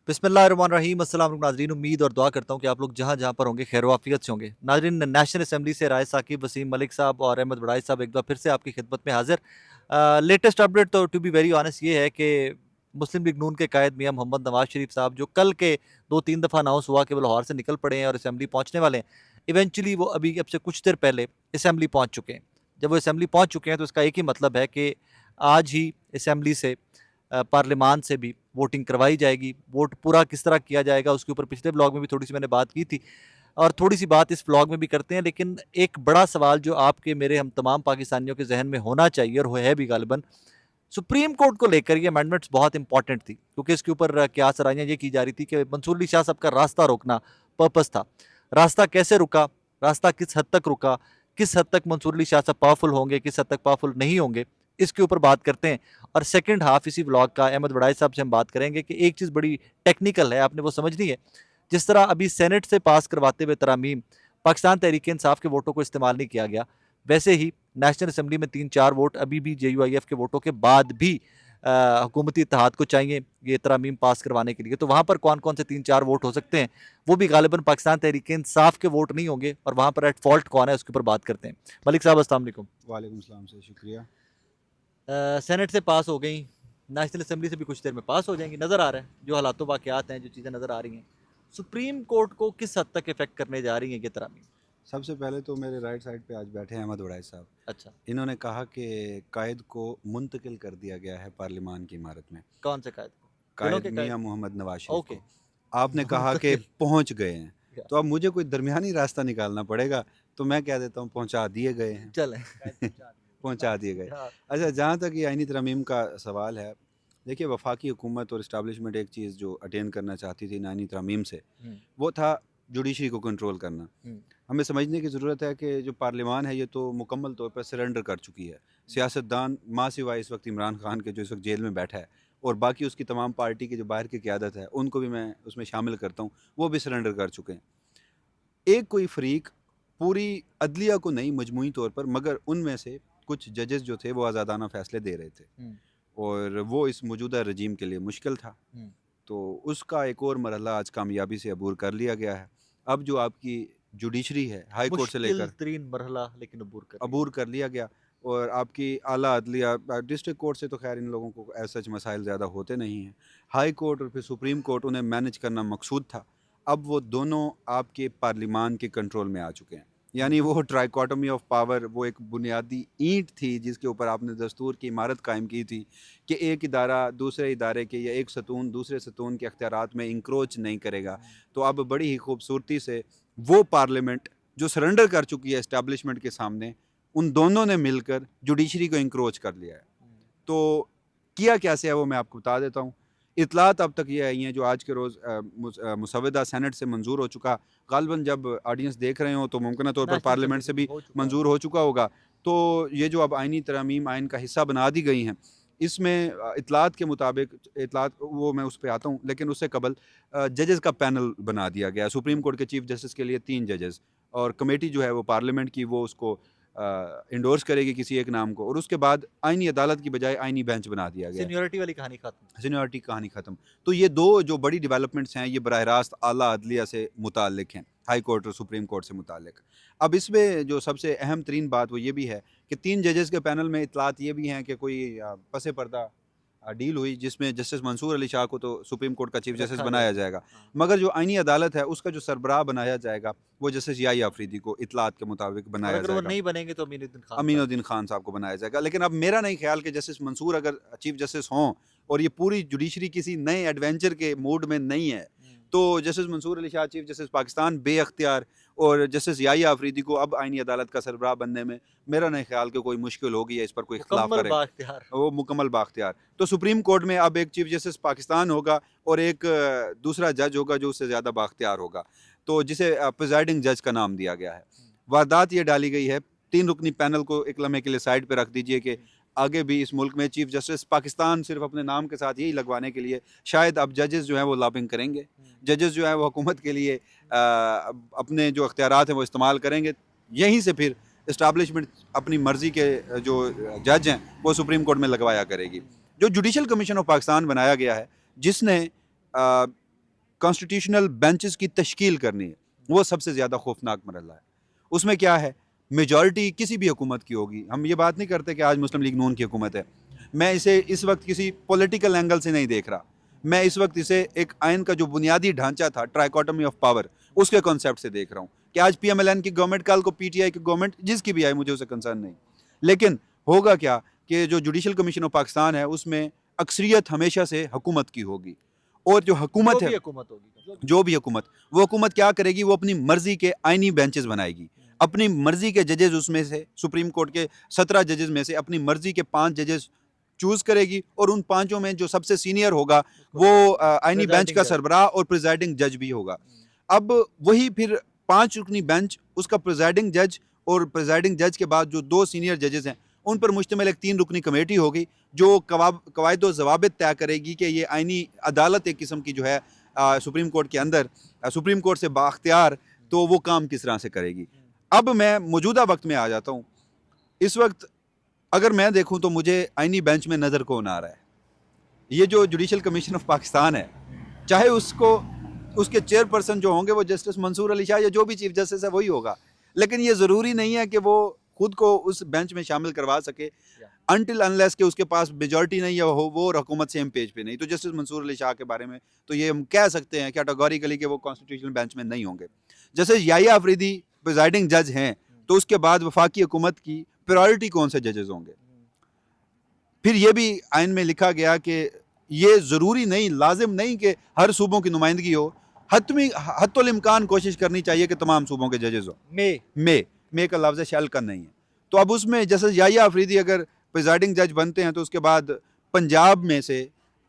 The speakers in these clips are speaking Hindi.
बिस्मिल्लाहिर्रहमानिर्रहीम। अस्सलाम वालेकुम नाज़रीन, उम्मीद और दुआ करता हूँ कि आप लोग जहाँ जहाँ पर होंगे खैर वाफियत से होंगे। नाज़रीन, नेशनल असम्बली से राय साकिब, वसीम मलिक साहब और अहमद बड़ाई साहब एक बार फिर से आपकी खिदमत में हाजिर। लेटेस्ट अपडेट तो टू बी वेरी ऑनेस्ट ये है कि मुस्लिम लीग नून के कायद मियाँ मोहम्मद नवाज शरीफ साहब, जो कल के 2-3 दफ़ा अनाउंस हुआ कि वो लाहौर से निकल पड़े हैं और असम्बली पहुँचने वाले हैं, इवेंचुअली वो अभी अब से कुछ देर पहले असम्बली पहुँच चुके हैं। जब वो असम्बली पहुँच चुके हैं तो इसका एक ही मतलब है कि आज ही असम्बली से पार्लियामान से भी वोटिंग करवाई जाएगी। वोट पूरा किस तरह किया जाएगा उसके ऊपर पिछले ब्लॉग में भी थोड़ी सी मैंने बात की थी और थोड़ी सी बात इस ब्लॉग में भी करते हैं। लेकिन एक बड़ा सवाल जो आपके मेरे हम तमाम पाकिस्तानियों के जहन में होना चाहिए और वो है भी गालिबन, सुप्रीम कोर्ट को लेकर ये अमेंडमेंट्स बहुत इंपॉर्टेंट थी क्योंकि इसके ऊपर क्या सराहियां ये की जा रही थी कि मंसूर अली शाह साहब का रास्ता रोकना पर्पस था। रास्ता कैसे रुका, रास्ता किस हद तक रुका, किस हद तक मंसूर अली शाह साहब पावरफुल होंगे, किस हद तक पावरफुल नहीं होंगे, इसके ऊपर बात करते हैं। और सेकंड हाफ इसी व्लॉग का अहमद बड़ाई साहब से हम बात करेंगे कि एक चीज़ बड़ी टेक्निकल है, आपने वो समझनी है। जिस तरह अभी सेनेट से पास करवाते हुए तरामीम पाकिस्तान तहरीक इंसाफ के वोटों को इस्तेमाल नहीं किया गया, वैसे ही नेशनल असम्बली में 3-4 वोट अभी भी JUIF के वोटों के बाद भी हुकूमती इत्तेहाद को चाहिए ये तरामीम पास करवाने के लिए। तो वहाँ पर कौन कौन से 3-4 वोट हो सकते हैं, वो भी गालिबन पाकिस्तान तहरीक इंसाफ के वोट नहीं होंगे और वहाँ पर एट फॉल्ट कौन है उसके ऊपर बात करते हैं। मलिक साहब अस्सलाम वालेकुम। वालेकुम सलाम से शुक्रिया। सेनेट से पास हो गई, नेशनल असम्बली से भी कुछ देर में पास हो जाएंगी, नज़र आ रहा है जो हालात वाक़यात हैं, जो चीज़ें नज़र आ रही हैं। सुप्रीम कोर्ट को किस हद तक इफेक्ट करने जा रही हैं ये तरामीम? सबसे पहले तो मेरे राइट साइड पे आज बैठे हैं अहमद उड़ाई साहब। अच्छा। इन्होंने कहा कि कायद को मुंतकिल कर दिया गया है पार्लियामान की इमारत में। कौन से कायद को? दिलों कायद के कायद? मियां मोहम्मद नवाज शरीफ ओके। को आपने कहा कि मुंतकिल। पहुंच गए हैं, तो अब मुझे कोई दरमियानी रास्ता निकालना पड़ेगा। तो मैं क्या देता हूं, पहुंचा दिए गए हैं। चलें। पहुंचा दिए गए। हाँ। अच्छा, जहाँ तक ये आईनी तरमीम का सवाल है, देखिए वफाकी हुकूमत और इस्टाब्लिशमेंट एक चीज़ जो अटेन करना चाहती थी आईनी तरमीम से, हम्म, वो था जुडिशरी को कंट्रोल करना। हम्म, हमें समझने की ज़रूरत है कि जो पार्लियामान है ये तो मुकम्मल तौर पर सरेंडर कर चुकी है। सियासतदान माँ सिवाय इस वक्त इमरान खान के, जो इस वक्त जेल में बैठा है, और बाकी उसकी तमाम पार्टी की जो बाहर की क़यादत है, उनको भी मैं उसमें शामिल करता हूँ, वो भी सरेंडर कर चुके हैं। एक कोई फ़रीक पूरी अदलिया को नहीं, मजमूई तौर पर, मगर उनमें से कुछ जजेस जो थे वो आज़ादाना फ़ैसले दे रहे थे हम्म, और वो इस मौजूदा रजीम के लिए मुश्किल था। हम्म। तो उसका एक और मरहला आज कामयाबी से अबूर कर लिया गया है। अब जो आपकी जुडिशरी है, हाई कोर्ट से मुश्किल लेकर तरीन मरहला लेकिन अबूर कर लिया। अबूर कर लिया गया, और आपकी आला अदलिया डिस्ट्रिक्ट कोर्ट से तो खैर इन लोगों को ऐसा सच मसाइल ज़्यादा होते नहीं हैं। हाई कोर्ट और फिर सुप्रीम कोर्ट, उन्हें मैनेज करना मकसूद था। अब वो दोनों आपके पार्लियामान के कंट्रोल में आ चुके हैं। यानी वो ट्राइकोटमी ऑफ पावर, वो एक बुनियादी ईंट थी जिसके ऊपर आपने दस्तूर की इमारत कायम की थी कि एक इदारा दूसरे इदारे के, या एक सतून दूसरे सतून के अख्तियारात में इंक्रोच नहीं करेगा। तो अब बड़ी ही खूबसूरती से वो पार्लियामेंट जो सरेंडर कर चुकी है इस्टेब्लिशमेंट के सामने, उन दोनों ने मिलकर जुडिशरी को इंक्रोच कर लिया है। तो किया कैसे है वो मैं आपको बता देता हूँ। इतलात अब तक ये आई हैं जो आज के रोज़ मुसवदा सेनेट से मंजूर हो चुका। गालिबन जब ऑडियंस देख रहे हो तो मुमकिन तौर पर नेशनल पार्लियामेंट असेंबली से में भी हो चुका है। मंजूर हो चुका होगा। तो ये जो अब आइनी तरमीम आइन का हिस्सा बना दी गई हैं, इसमें इतलात के मुताबिक, इतलात वो मैं उस पर आता हूँ, लेकिन उससे कबल जजेस का पैनल बना दिया गया। सुप्रीम कोर्ट के चीफ जस्टिस के लिए 3 जजेस, और कमेटी जो है वो पार्लियामेंट की, वो उसको इंडोर्स करेगी किसी एक नाम को, और उसके बाद आईनी अदालत की बजाय आईनी बेंच बना दिया गया है। सीनियोरिटी वाली कहानी खत्म। सीनियरिटी कहानी ख़त्म। तो ये दो जो बड़ी डेवलपमेंट्स हैं, ये बराह रास्त आला अदलिया से मुताल्लिक हैं, हाई कोर्ट और सुप्रीम कोर्ट से मुताल्लिक। अब इसमें जो सबसे अहम तरीन बात वो ये भी है कि 3 जजेस के पैनल में इतलात ये भी हैं कि कोई पसे पर्दा डील हुई जिसमें जस्टिस मंसूर अली शाह को तो सुप्रीम कोर्ट का चीफ जस्टिस रखा बनाया जाएगा। जाएगा, हाँ। मगर जो आईनी अदालत है उसका जो सरबराह बनाया जाएगा वो जस्टिस याई आफरीदी को इतलात के मुताबिक और बनाया अगर वो जाएगा। नहीं बनेंगे तो अमीनुद्दीन खान साहब। अमीनुद्दीन खान साहब को बनाया जाएगा। लेकिन अब मेरा नहीं ख्याल कि जस्टिस मंसूर अगर चीफ जस्टिस हों और ये पूरी जुडिशरी किसी नए एडवेंचर के मूड में नहीं है, तो justice Mansoor Ali Shah chief justice Pakistan बेअख्तियार और जस्टिस याही आफरीदी को अब आईनी अदालत का सरबराह बनने में मेरा नहीं ख्याल कि कोई मुश्किल होगी या इस पर कोई इख्तलाफ मुकम्मल करेगा। बाख्तियार। वो मुकम्मल बाख्तियार। तो सुप्रीम कोर्ट में अब एक चीफ जस्टिस पाकिस्तान होगा और एक दूसरा जज होगा जो उससे ज़्यादा बाख्तियार होगा, तो जिसे प्रिजाइडिंग जज का नाम दिया गया है। वारदात ये डाली गई है, 3 रुकनी पैनल को एक लम्हे के लिए साइड पे रख दीजिए कि आगे भी इस मुल्क में चीफ जस्टिस पाकिस्तान सिर्फ अपने नाम के साथ यही लगवाने के लिए शायद अब जजेस जो हैं वो लॉबिंग करेंगे। जजेस जो हैं वो हुकूमत के लिए अपने जो अख्तियारात हैं वो इस्तेमाल करेंगे। यहीं से फिर इस्टाब्लिशमेंट अपनी मर्ज़ी के जो जज हैं वो सुप्रीम कोर्ट में लगवाया करेगी। जो जुडिशल कमीशन ऑफ पाकिस्तान बनाया गया है, जिसने कॉन्स्टिट्यूशनल बेंचेस की तश्कील करनी है, वो सबसे ज़्यादा खौफनाक मरहला है। उसमें क्या है, मेजॉरिटी किसी भी हुकूमत की होगी, हम ये बात नहीं करते कि आज मुस्लिम लीग नून की हुकूमत है, मैं इसे इस वक्त किसी पॉलिटिकल एंगल से नहीं देख रहा, मैं इस वक्त इसे एक आइन का जो बुनियादी ढांचा था, ट्राइकोटमी ऑफ पावर, उसके कॉन्सेप्ट से देख रहा हूँ कि आज PMLN की गवर्नमेंट, कल को PTI की गवर्नमेंट, जिसकी भी आए मुझे उसे कंसर्न नहीं। लेकिन होगा क्या कि जो जुडिशल कमीशन ऑफ पाकिस्तान है उसमें अक्सरियत हमेशा से हुकूमत की होगी, और जो हुकूमत है, हुकूमत होगी, जो भी हुकूमत, वो हुकूमत क्या करेगी, वो अपनी मर्जी के आइनी बेंचेस बनाएगी, अपनी मर्जी के जजेस, उसमें से सुप्रीम कोर्ट के 17 जजेस में से अपनी मर्जी के 5 जजेस चूज करेगी, और उन पांचों में जो सबसे सीनियर होगा वो आइनी बेंच का सरबराह और प्रिजाइडिंग जज भी होगा। अब वही फिर 5 रुकनी बेंच, उसका प्रिजाइडिंग जज और प्रिजाइडिंग जज के बाद जो 2 सीनियर जजेस हैं उन पर मुश्तमिल एक 3 रुकनी कमेटी होगी जो कवायद व ज़वाबित तय करेगी कि ये आइनी अदालत एक किस्म की जो है सुप्रीम कोर्ट के अंदर, सुप्रीम कोर्ट से बाख्तियार, तो वो काम किस तरह से करेगी। अब मैं मौजूदा वक्त में आ जाता हूँ। इस वक्त अगर मैं देखूँ तो मुझे आइनी बेंच में नज़र कौन आ रहा है, ये जो जुडिशल कमीशन ऑफ पाकिस्तान है, चाहे उसको उसके चेयरपर्सन जो होंगे वो जस्टिस मंसूर अली शाह या जो भी चीफ जस्टिस है वही होगा, लेकिन ये ज़रूरी नहीं है कि वो खुद को उस बेंच में शामिल करवा सके अनटिल अनलेस के उसके पास मेजॉरिटी नहीं है, वो और हुकूमत सेम पेज पे नहीं। तो जस्टिस मंसूर अली शाह के बारे में तो ये हम कह सकते हैं कैटेगोरिकली कि वो कॉन्स्टिट्यूशनल बेंच में नहीं होंगे। जैसे याहिया अफरीदी प्रिजाइडिंग जज हैं, तो उसके बाद वफाकी हुकूमत की प्रायोरिटी कौन से जजेस होंगे। फिर ये भी आइन में लिखा गया कि ये ज़रूरी नहीं, लाजिम नहीं कि हर सूबों की नुमाइंदगी हो, हत्तुल इम्कान कोशिश करनी चाहिए कि तमाम सूबों के जजेस हो। मे का लफ्ज़ शैल का नहीं है। तो अब उसमें जैसे याहिया अफरीदी अगर प्रिजाइडिंग जज बनते हैं तो उसके बाद पंजाब में से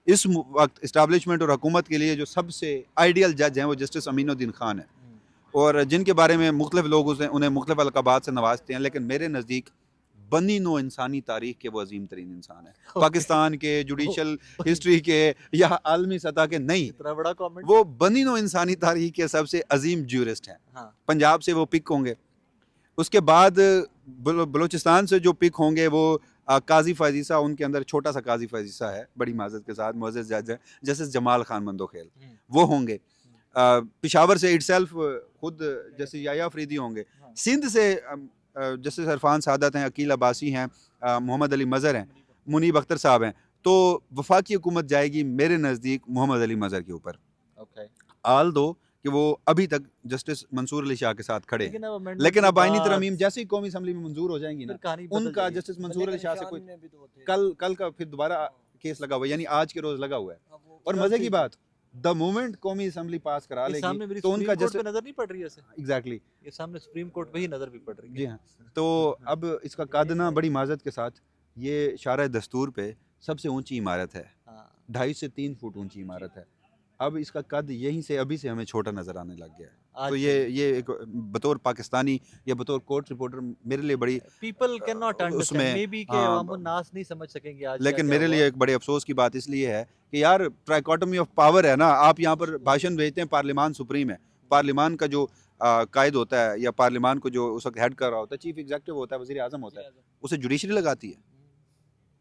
इस वक्त इस्टेब्लिशमेंट और हुकूमत के लिए जो सबसे आइडियल जज हैं वो जस्टिस अमीनुद्दीन खान है, और जिनके बारे में मुख्तलिफ लोग उन्हें मुख्तलिफ अलक़ाबात से नवाजते हैं, लेकिन मेरे नज़दीक बनी नो इंसानी तारीख के वो अजीम तरीन इंसान है, पाकिस्तान के जुडिशल हिस्ट्री के या आलमी सतह के नहीं, इतना बड़ा कमेंट, वो बनी नो इंसानी तारीख के सबसे अजीम ज्यूरिस्ट हैं। हाँ। पंजाब से वो पिक होंगे, उसके बाद बलूचिस्तान से जो पिक होंगे वो काजी फाजीसा, उनके अंदर छोटा सा काजी फाजीसा है, बड़ी माजत के साथ मुअज़्ज़ज़ जज है, जस्टिस जमाल खान मंदोखेल, वो होंगे। पिशावर से इटसेल्फ खुद जैसे याहिया अफरीदी होंगे। सिंध से जस्टिस इरफान सादत हैं, अकील अब्बासी हैं, मोहम्मद अली मज़हर हैं, मुनीब अख्तर साहब हैं। तो वफाकी हुकूमत जाएगी मेरे नज़दीक मोहम्मद अली मज़हर के ऊपर, आल दो कि वो अभी तक जस्टिस मंसूर अली शाह के साथ खड़े हैं, लेकिन अब आइनी तरमीम जैसे ही कौमी असम्बली में मंजूर हो जाएंगी ना, उनका जस्टिस मंसूर अली शाह से कोई कल का फिर दोबारा केस लगा हुआ है, यानी आज के रोज लगा हुआ है। और मजे की बात, द मोमेंट कौमी असम्बली पास करा लेगी तो उनका जस्टिस नजर नहीं पड़ रही है, एग्जैक्टली ये सामने सुप्रीम कोर्ट पे ही नजर भी पड़ रही है। जी हाँ। तो अब इसका कद ना बड़ी माजत के साथ, ये शारा दस्तूर पे सबसे ऊंची इमारत है, 2.5 से 3 फुट ऊंची इमारत है। अब इसका कद यहीं से अभी से हमें छोटा नजर आने लग गया है। तो ये एक बतौर पाकिस्तानी या बतौर कोर्ट रिपोर्टर मेरे लिए बड़ी people can not understand, may be के हम नास नहीं समझ सकेंगे आज, लेकिन मेरे लिए एक बड़े अफसोस की बात इसलिए है कि यार ट्राइकोटमी ऑफ पावर है ना, आप यहाँ पर भाषण भेजते हैं, पार्लियामान सुप्रीम है, पार्लियामान का जो कायद होता है या पार्लियामान को जो उस वक्त हेड कर रहा होता है, चीफ एग्जीक्यूटिव होता है, वज़ीर आज़म होता है, उसे जुडिशरी लगाती है,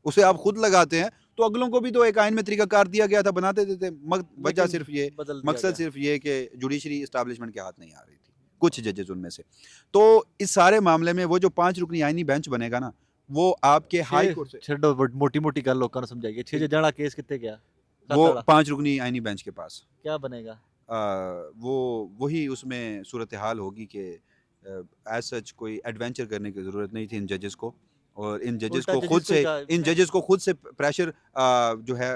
उसे आप खुद लगाते हैं। तो अगलों को भी तो एक आइन में तरीकाकार दिया गया था, बनाते देते, वजह सिर्फ ये, मकसद सिर्फ ये कि जुडिशरी इस्टेब्लिशमेंट के हाथ नहीं आ रही थी कुछ जजेस उनमें से। तो इस सारे मामले में वो जो 5 रुकनी आइनी बेंच बनेगा ना, वो आपके हाई कोर्ट से छड्डो मोटी मोटी गल लोगों को समझाइए, 6 जड़ा केस कितने गया, वो 5 रुकनी आइनी बेंच के पास क्या बनेगा, वो वही उसमें सूरत हाल होगी कि एज सच कोई एडवेंचर करने की ज़रूरत नहीं थी इन जजेस को, और इन जजेस को खुद से प्रेशर जो है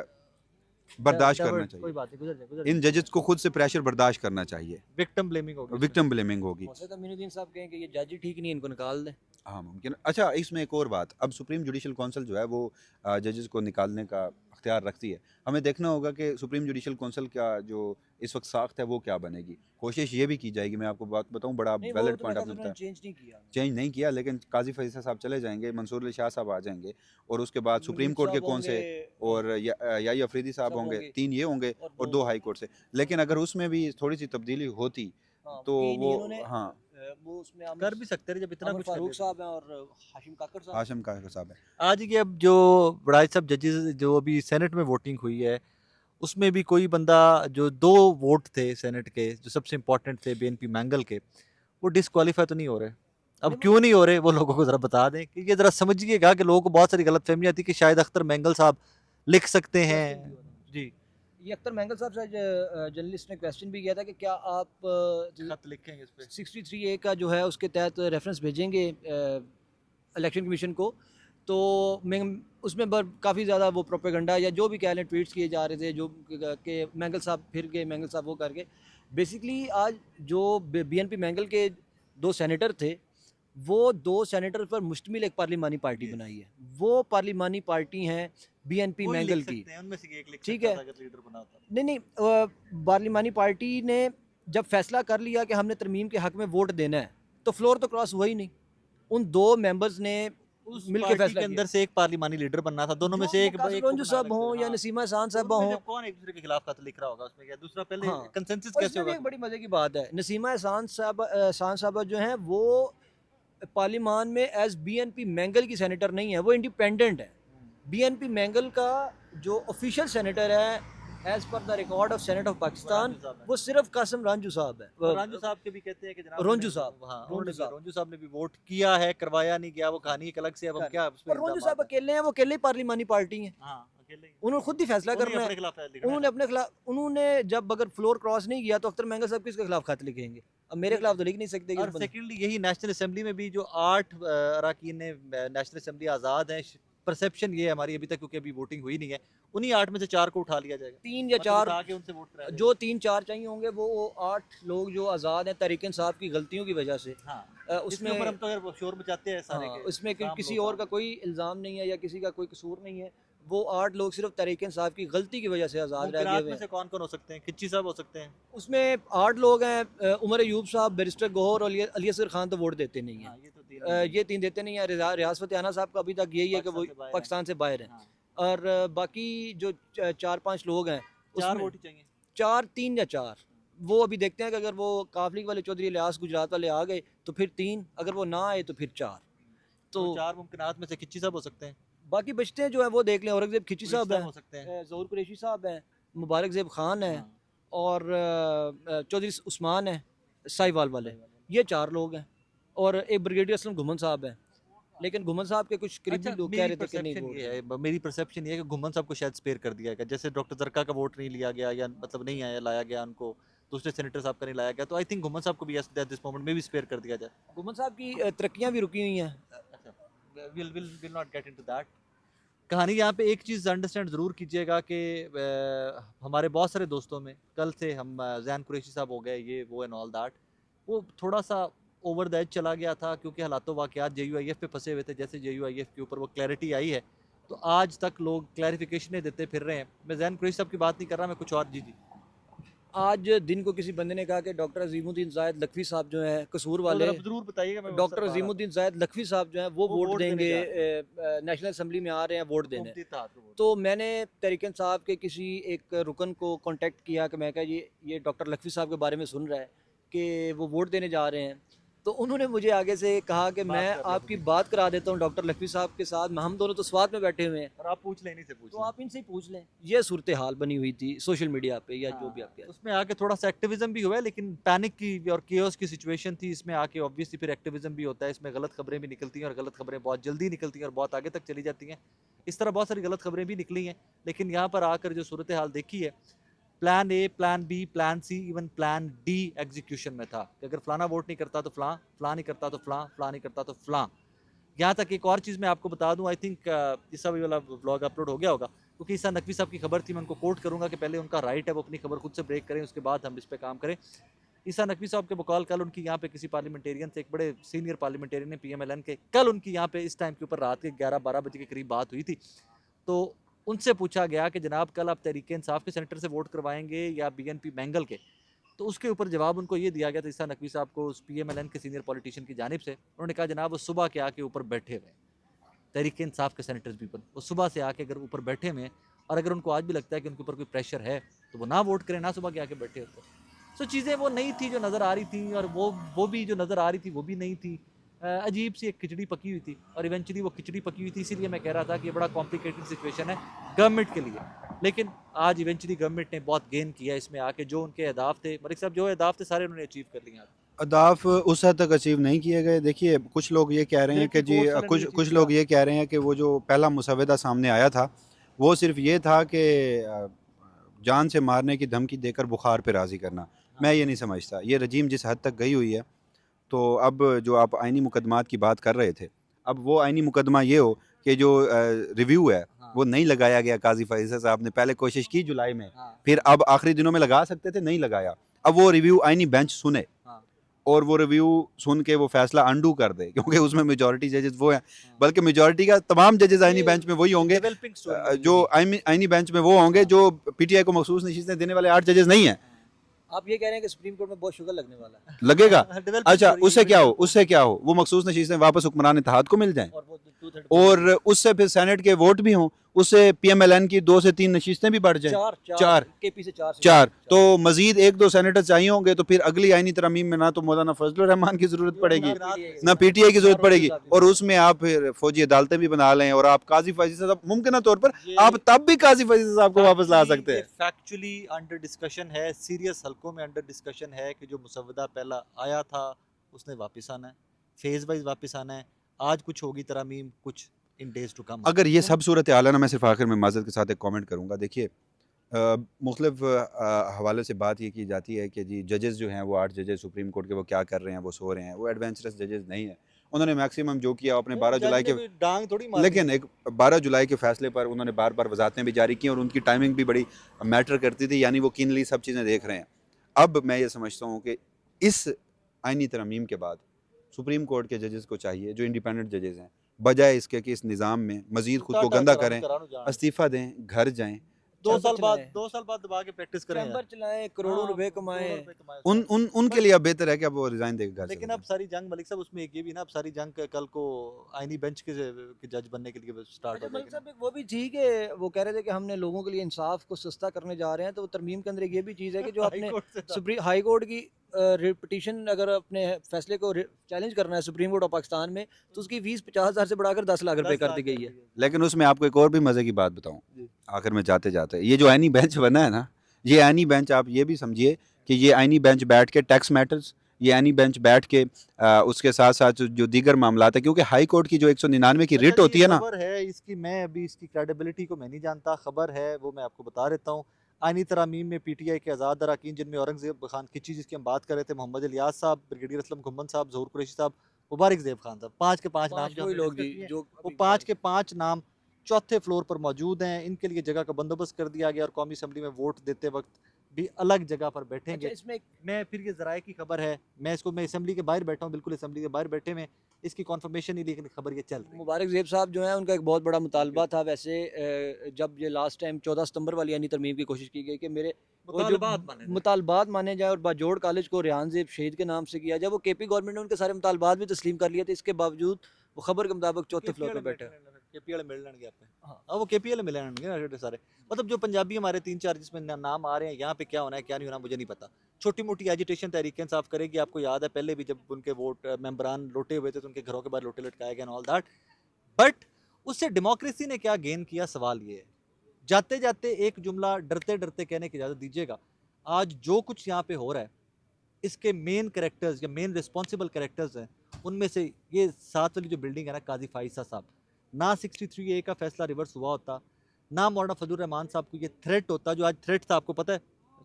बर्दाश्त करना चाहिए, कोई बात नहीं, गुजर जाए, इन जजेस को खुद से प्रेशर बर्दाश्त करना चाहिए। विक्टिम ब्लेमिंग होगी, विक्टिम ब्लेमिंग होगी। हो सकता है अमीनुद्दीन साहब कहें कि ये जज ही ठीक नहीं है, इनको निकाल दें। हाँ मुमकिन। अच्छा, इसमें एक और बात, अब सुप्रीम जुडिशल काउंसिल जो है वो जजेस को निकालने का अख्तियार रखती है। हमें देखना होगा कि सुप्रीम जुडिशल काउंसिल का जो इस वक्त साख्त है वो क्या बनेगी। कोशिश ये भी की जाएगी, मैं आपको बात बताऊं, बड़ा वैलिड पॉइंट आपने बताया, चेंज नहीं किया, लेकिन काजी फरीसा साहब चले जाएंगे, मंसूर अली शाह साहब आ जाएंगे, और उसके बाद सुप्रीम कोर्ट के कौन से, और याहिया अफरीदी साहब होंगे, 3 ये होंगे और 2 हाई कोर्ट से। लेकिन अगर उसमें भी थोड़ी सी तब्दीली होती तो वो वो उसमें कर भी सकते हैं, जब इतना कुछ फारूक साहब हैं और हाशिम काकर साहब हैं। आज की अब जो बड़ाई सब जजेस जो अभी सेनेट में वोटिंग हुई है उसमें भी कोई बंदा, जो 2 वोट थे सेनेट के जो सबसे इम्पोर्टेंट थे बीएनपी मैंगल के, वो डिस्क्वालीफाई तो नहीं हो रहे। अब नहीं, क्यों नहीं हो रहे वो लोगों को ज़रा बता दें, कि ये ज़रा समझिएगा कि लोगों को बहुत सारी गलतफ़हमियाँ थी कि शायद अख्तर मैंगल साहब लिख सकते हैं। क्वेश्चन भी हो रहा है। जी, ये अख्तर मैंगल साहब से जर्नलिस्ट ने क्वेश्चन भी किया था कि क्या आप खत लिखेंगे इस पे? 63A का जो है उसके तहत रेफरेंस भेजेंगे इलेक्शन कमीशन को। तो मैं उसमें काफ़ी ज़्यादा वो प्रोपेगंडा या जो भी कह लें ट्वीट्स किए जा रहे थे, जो कि मैंगल साहब फिर गए, मैंगल साहब वो करके। बेसिकली आज जो बीएनपी मैंगल के 2 सेनेटर थे, वो 2 सेनेटर पर मुश्तमिल एक पार्लिमानी पार्टी Yes. बनाई है। वो पार्लिमानी पार्टी हैं बीएनपी वो ही मैंगल लिख की। सकते हैं, उनमें से एक लिख ठीक सकता है। था अगर लीडर बना होता। नहीं, पार्लिमानी पार्टी ने जब फैसला कर लिया कि हमने तरमीम के हक़ में वोट देना है, तो फ्लोर तो क्रॉस हुआ ही नहीं। उन 2 मेंबर्स ने उस मिल के पार्टी फैसला के किया। अंदर से एक पार्लिमानी लीडर बनना था, दोनों में जो से एक मुकासिम एक को रंजू बना साहब रखते हों थे। या हाँ, नसीमा एहसान तो साहबा उनमें हों। जब कौन एक-दूसरे के खिलाफ खत लिख रहा होगा उसमें क्या? दूसरा पहले हाँ, कंसेंसस और कैसे इसमें भी होगा? एक बड़ी मज़े की बात है, नसीमा एहसान साहबा जो हैं वो पार्लिमान में एज़ बीएनपी मैंगल की सेनेटर नहीं है, वो इंडिपेंडेंट है। बीएनपी मैंगल का जो ऑफिशियल सेनेटर है as per the record of senate of वो पाकिस्तान, रांझू साहब है। वो सिर्फ कासिम रांझू साहब है। और रांझू साहब के भी कहते हैं कि जनाब रोंजू साहब, हाँ, रोंजू साहब। रोंजू साहब ने भी वोट किया है, करवाया नहीं गया, वो कहानी एक अलग से, अब हम क्या उसमें और रोंजू इल्ज़ामात साहब हैं। अकेले हैं, वो अकेले ही पार्लिमानी पार्टी हैं। हाँ, अकेले ही। उन्होंने खुद ही फैसला उन्हें करना है। अपने खिलाफ लिखना है उन्होंने खत। अपने खिलाफ, उन्होंने जब अगर फ्लोर क्रॉस नहीं किया तो अख्तर मैंगल साहब किसके खिलाफ खत लिखेंगे? अब मेरे ये खिलाफ तो लिख नहीं सकते कि और सेकंडली यही नेशनल असेंबली में भी जो 8 अरकान ने नेशनल असेंबली आज़ाद हैं, परसेप्शन ये है हमारी अभी तक, क्योंकि अभी वोटिंग हुई नहीं है, उन्हीं 8 में से 4 को उठा लिया जाएगा। 3 या मतलब 4 उठा के उनसे वोट कराया जो जाएगा। 3-4 चाहिए होंगे वो 8 लोग जो आज़ाद हैं तहरीक इंसाफ की गलतियों की वजह से। हाँ, इसके उसमें ऊपर हम तो यार शोर मचाते हैं सारे हाँ, के, उसमें काम किसी लोग और का काम। कोई इल्ज़ाम नहीं है या किसी का कोई कसूर नहीं है। वो 8 लोग सिर्फ तहरीक इंसाफ की गलती की वजह से आज़ाद रह गए मुमकिनात हुए में हैं। से कौन-कौन हो सकते हैं? खिच्ची साहब हो सकते हैं। उसमें 8 लोग हैं, उमर अयूब साहब, बैरिस्टर गौहर और अली असगर खान तो वोट देते नहीं हैं। हाँ, ये तो 3 ये 3 देते नहीं हैं। रियाज फ़तेह आना साहब का अभी तक यही है कि वो पाकिस्तान से बाहर पाकिस्तान से बाहर हैं। हैं। हाँ, और बाकी जो 4-5 लोग हैं 4 उसमें वोट ही चाहिए। 4, 3 या 4, वो अभी देखते हैं कि अगर वो काफ लीग वाले चौधरी इलियास गुजरात वाले आ गए तो फिर 3, अगर वो ना आए तो फिर 4। तो तो 4 मुमकिनात में से खिच्ची साहब हो सकते हैं। बाकी बचते हैं जो है वो देख लें। औरंगजेब खिची कुरैशी साहब साहब हैं, हो सकते हैं। ज़हूर कुरैशी साहब हैं, मुबारक ज़ेब खान हैं हाँ, और चौधरी उस्मान हैं साहिवाल वाले। ये 4 लोग हैं और एक ब्रिगेडियर असलम घुमन साहब हैं। लेकिन घुमन साहब के कुछ करीबी अच्छा, लोग कह मेरी रहे थे कि नहीं परसेप्शन वोट ये देंगे। है, मेरी परसेप्शन ये है कि घुमन साहब को शायद स्पेयर कर दिया गया, जैसे डॉक्टर जरका का वोट नहीं लिया गया या मतलब नहीं आया, लाया गया उनको, दूसरे सेनेटर साहब का नहीं लाया गया, तो आई थिंक घुमन साहब को भी एट दिस मोमेंट में भी स्पेयर कर दिया जाए। घुमन साहब की तरक्कियाँ भी रुकी हुई हैं। अच्छा, will not get into that. कहानी यहाँ पे एक चीज़ अंडरस्टैंड ज़रूर कीजिएगा कि हमारे बहुत सारे दोस्तों में कल से हम जैन कुरैशी साहब हो गए, ये वो एंड ऑल दैट, वो थोड़ा सा ओवर द एज चला गया था, क्योंकि हालातों वाक़यात JUIF पे फंसे हुए थे। जैसे JUIF के ऊपर वो क्लैरिटी आई है, तो आज तक लोग क्लैरिफिकेशनें देते फिर रहे हैं। मैं जैन कुरैशी साहब की बात नहीं कर रहा, मैं कुछ और। जी जी, आज दिन को किसी बंदे ने कहा कि डॉक्टर अजीमुद्दीन ज़ायद लखवी साहब जो हैं कसूर तो वाले, ज़रा ज़रूर बताइएगा। मैं डॉक्टर अजीमुद्दीन ज़ायद लखवी साहब जो हैं वो वोट वोट देने देंगे, जा नेशनल असम्बली में आ रहे हैं वोट देने। मुफ्ती इत्तेहाद को वोट। तो मैंने तहरीक इंसाफ के किसी एक रुकन को कांटेक्ट किया कि मैं कहा ये डॉक्टर लखवी साहब के बारे में सुन रहा है कि वो वोट देने जा रहे हैं। तो उन्होंने मुझे आगे से कहा कि बात मैं कर लो आपकी मुझे। बात करा देता हूँ डॉक्टर लखवी साहब के साथ, हम दोनों तो स्वाद में बैठे हुए हैं, और आप पूछ लें, इन्हीं से पूछ तो लें। आप इनसे ही पूछ लें। ये सूरत हाल बनी हुई थी सोशल मीडिया पे या जो भी हाँ, आपके उसमें आके थोड़ा सा एक्टिविज्म भी हुआ है, लेकिन पैनिक की और केओस की सिचुएशन थी। इसमें आके ऑब्वियसली फिर एक्टिविज्म भी होता है, इसमें गलत खबरें भी निकलती हैं और गलत खबरें बहुत जल्दी निकलती हैं और बहुत आगे तक चली जाती हैं। इस तरह बहुत सारी गलत खबरें भी निकली हैं, लेकिन यहाँ पर आकर जो सूरत हाल देखी है, plan A, plan B, plan C, even plan D execution में था कि अगर फलाना वोट नहीं करता तो फलां, फलां नहीं करता तो फलां, फलां नहीं करता तो फलां। यहाँ तक एक और चीज़ मैं आपको बता दूं, आई थिंक ईसा भाई वाला व्लॉग अपलोड हो गया होगा, क्योंकि ईसा नकवी साहब की खबर थी। मैं उनको कोट करूंगा कि पहले उनका राइट है वो अपनी खबर खुद से ब्रेक करें, उसके बाद हम इस पर काम करें। ईसा नकवी साहब के बकौल कल उनकी यहाँ पे किसी पार्लियामेंटेरियन से, एक बड़े सीनियर पार्लियामेंटेरियन ने PMLN के, कल उनकी यहाँ पे इस टाइम के ऊपर रात के 11-12 बजे के करीब बात हुई थी। तो उनसे पूछा गया कि जनाब कल आप तहरीक इंसाफ के सेनेटर से वोट करवाएंगे या BNP मैंगल के, तो उसके ऊपर जवाब उनको ये दिया गया था ईसा नकवी साहब को उस PMLN के सीनियर पॉलिटिशियन की जानिब से। उन्होंने कहा जनाब वो सुबह के आके ऊपर बैठे हुए तहरीक इंसाफ के सेनेटर्स भी ऊपर, वो सुबह से आके अगर ऊपर बैठे हुए हैं और अगर उनको आज भी लगता है कि उनके ऊपर कोई प्रेशर है तो वो ना वोट करें, ना सुबह के आके बैठे ऊपर। सो चीज़ें वो नहीं थी जो नज़र आ रही थी, और वो भी जो नज़र आ रही थी वो भी नहीं थी। अजीब सी एक खिचड़ी पकी हुई थी और इवेंचुअली वो खिचड़ी पकी हुई थी। इसीलिए मैं कह रहा था कि ये बड़ा कॉम्प्लिकेटेड सिचुएशन है गवर्नमेंट के लिए। लेकिन आज इवेंचुअली गवर्नमेंट ने बहुत गेन किया इसमें आके, जो उनके अहदाफ थे मलिक साहब, जो अहदाफ थे सारे उन्होंने अचीव कर लिए आज। अहदाफ उस हद तक अचीव नहीं किए गए। देखिए कुछ लोग ये कह रहे हैं कि मिलिट्री जी कोर्ट्स वाले ने कुछ भी कुछ achieve लोग किया। ये कह रहे हैं कि वो जो पहला मुसवदा सामने आया था वो सिर्फ ये था कि जान से मारने की धमकी देकर बुखार पे राज़ी करना। मैं ये नहीं समझता। ये रजीम जिस हद तक गई हुई है, तो अब जो आप आइनी मुकदमात की बात कर रहे थे, अब वो आइनी मुकदमा ये हो कि जो रिव्यू है हाँ, वो नहीं लगाया गया। काजी फैसल साहब ने पहले कोशिश की जुलाई में, हाँ, फिर अब आखिरी दिनों में लगा सकते थे, नहीं लगाया। अब वो रिव्यू आइनी बेंच सुने हाँ, और वो रिव्यू सुन के वो फैसला अंडू कर दे, क्योंकि उसमें मेजॉरिटी जजेस वो हैं। हाँ। बल्कि मेजॉरिटी का तमाम जजेस आइनी ये बेंच में वही होंगे। डेवलपिंग स्टोरी है जो ये। आइनी बेंच में वो होंगे हाँ। जो पीटीआई को मखसूस नशीसें देने वाले 8 जजेस नहीं हैं। आप ये कह रहे हैं कि सुप्रीम कोर्ट में बहुत शुगर लगने वाला है लगेगा। डेवलपिंग अच्छा, स्टोरी उससे है क्या हो, ये। उससे क्या हो, वो मखसूस नशीसें वापस हुक्मरान इत्तेहाद को मिल जाएं और वो 2/3 और उससे फिर सेनेट के वोट भी हों, उससे पीएमएलएन की 2 से 3 नशीसें भी बढ़ जाएं। चार चार चार केपी से चार चार तो मजीद 1-2 सेनेटर चाहिए होंगे, तो फिर अगली आइनी तरमीम में ना तो मौलाना फजलुर रहमान की जरूरत पड़ेगी, ना पीटीआई की जरूरत पड़ेगी, और उसमें आप फिर फौजी अदालतें भी बना लें और आप काजी फैसल साहब मुमकिन तौर पर आप तब भी काजी फैसल साहब को वापस ला सकते हैं। फैक्चुअली अंडर डिस्कशन है, सीरियस हलकों में अंडर डिस्कशन है कि जो मुसवदा पहला आया था उसने वापस आना है, फेज वाइज वापस आना है। आज कुछ होगी तरामीम, कुछ इन डेज टू कम। अगर ये सब सूरत हाल है ना, मैं सिर्फ आखिर में माजरत के साथ एक कमेंट करूंगा। देखिए मुख्तलिफ हवाले से बात ये की जाती है कि जी जजेस जो हैं वो 8 जजेस सुप्रीम कोर्ट के वो क्या कर रहे हैं, वो सो रहे हैं। वो एडवेंचरस जजेस नहीं है। उन्होंने मैक्सिमम जो किया अपने 12 जुलाई के, डांग थोड़ी मारी लेकिन एक 12 जुलाई के फैसले पर उन्होंने बार बार वजाहतें भी जारी की और उनकी टाइमिंग भी बड़ी मैटर करती थी, यानी वो कीनली सब चीज़ें देख रहे हैं। अब मैं ये समझता हूँ कि इस आइनी तरमीम के बाद सुप्रीम कोर्ट के जजेस को चाहिए, जो इंडिपेंडेंट जजेस हैं, बजाय इसके कि इस निज़ाम में मज़ीद खुद को गंदा करें, इस्तीफ़ा दें, घर जाएं। 2 साल बाद दबा के प्रैक्टिस करें चैम्बर चलाएं, करोड़ों रुपए कमाएं। उनके लिए अब बेहतर है कि अब वो रिज़ाइन देकर घर लेकिन चले अब सारी जंग मलिक साहब उसमें एक ये भी ना, अब सारी जंग कल को आईनी बेंच के जज बनने के लिए स्टार्ट अच्छा हो मलिक जाएगी। साहब एक वो भी थी कि वो कह रहे थे कि हमने लोगों के लिए इंसाफ को सस्ता करने जा रहे हैं, तो वो तरमीम के अंदर एक ये भी चीज़ है कि जो हाई आपने कोर्ट से था। सुप्रीम हाई कोर्ट की पिटीशन अगर अपने फैसले को चैलेंज करना है सुप्रीम कोर्ट ऑफ पाकिस्तान में, तो उसकी फीस 50,000 से बढ़ाकर 10 लाख रुपए 10 कर लाख दी गई कर है। दी गई। लेकिन उसमें आपको एक और भी मज़े की बात बताऊं, जी। आखिर में जाते जाते, ये जो आइनी बेंच बना है ना, ये आइनी बेंच आप ये भी समझिए कि ये आइनी बेंच बैठ के टैक्स मैटर्स, ये आइनी बेंच बैठ के उसके साथ साथ जो दीगर मामलात है, क्योंकि हाई कोर्ट की जो 199 की अच्छा रिट जी, होती है ना, खबर है इसकी, मैं अभी इसकी क्रेडिबिलिटी को मैं नहीं जानता, खबर है वो मैं आपको बता देता हूँ। आइनी तरामीम में पीटीआई के आज़ाद अरकान, जिनमें औरंगजेब खान खिची जिसकी हम बात कर रहे थे, मोहम्मद इलियास साहब, ब्रिगेडियर असलम घुम्मन साहब, ज़हूर कुरैशी साहब, मुबारक ज़ेब खान साहब, 5 के 5 नाम पांच जो वही हमने लोग डिस्कस जी किए, जो वो 5 के 5 नाम चौथे फ्लोर पर मौजूद हैं। इनके लिए जगह का बंदोबस्त कर दिया गया और कौमी असम्बली में वोट देते वक्त भी अलग जगह पर अच्छा बैठेंगे। इसमें मैं फिर ये ज़राए की खबर है, मैं असम्बली के बाहर बैठा हूँ, बिल्कुल असम्बली के बाहर बैठे में इसकी कॉन्फर्मेशन नहीं, लेकिन खबर ये चल रही है। मुबारक ज़ेब साहब जो हैं उनका एक बहुत बड़ा मुतालबा था वैसे जब ये लास्ट टाइम 14 सितंबर वाली यानी तरमीम की कोशिश की गई कि मेरे वो जो मुतालबात माने जाएं। मुतालबात माने जाए और बाजोड़ कॉलेज को रेहान ज़ेब शहीद के नाम से किया जाए, वो केपी गवर्नमेंट ने उनके सारे मुतालबात भी तस्लीम कर लिए थे, इसके बावजूद वो खबर के मुताबिक चौथे फ्लोर पर बैठे। केपी वाले मिल लेंगे आपने। हाँ। हाँ, वो केपी वाले मिल लेंगे सारे। मतलब जो पंजाबी हमारे 3-4 जिसमें नाम आ रहे हैं, यहाँ पे क्या होना है क्या नहीं होना मुझे नहीं पता। छोटी मोटी एजिटेशन तहरीक इंसाफ करेगी। आपको याद है पहले भी जब उनके वोट मेंबरान लौटे हुए थे तो उनके घरों के बाहर लोटे लटकाए गए, ऑल दैट। बट उससे डेमोक्रेसी ने क्या गेन किया, सवाल ये है। जाते जाते एक जुमला डरते डरते कहने की इजाज़त दीजिएगा। आज जो कुछ यहाँ पे हो रहा है, इसके मेन कैरेक्टर्स या मेन रिस्पॉन्सिबल कैरेक्टर्स हैं, उनमें से ये 7 वाली जो बिल्डिंग है ना, काजी फाइसा साहब, ना 63A का फैसला रिवर्स हुआ होता, ना मौलाना फजलुर रहमान साहब को ये थ्रेट होता, जो आज थ्रेट था आपको पता है,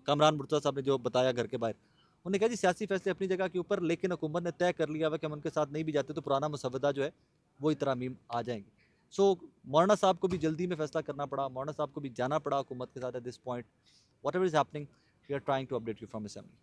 कामरान मुर्तज़ा साहब ने जो बताया घर के बाहर। उन्होंने कहा जी सियासी फैसले अपनी जगह के ऊपर, लेकिन हुकूमत ने तय कर लिया हुआ कि हम उनके साथ नहीं भी जाते तो पुराना मुसवदा जो है वही तरामीम आ जाएंगी। सो मौलाना साहब को भी जल्दी में फैसला करना पड़ा, मौलाना साहब को भी जाना पड़ा हुकूमत के साथ at this point. Whatever is happening, we are trying to update you from assembly.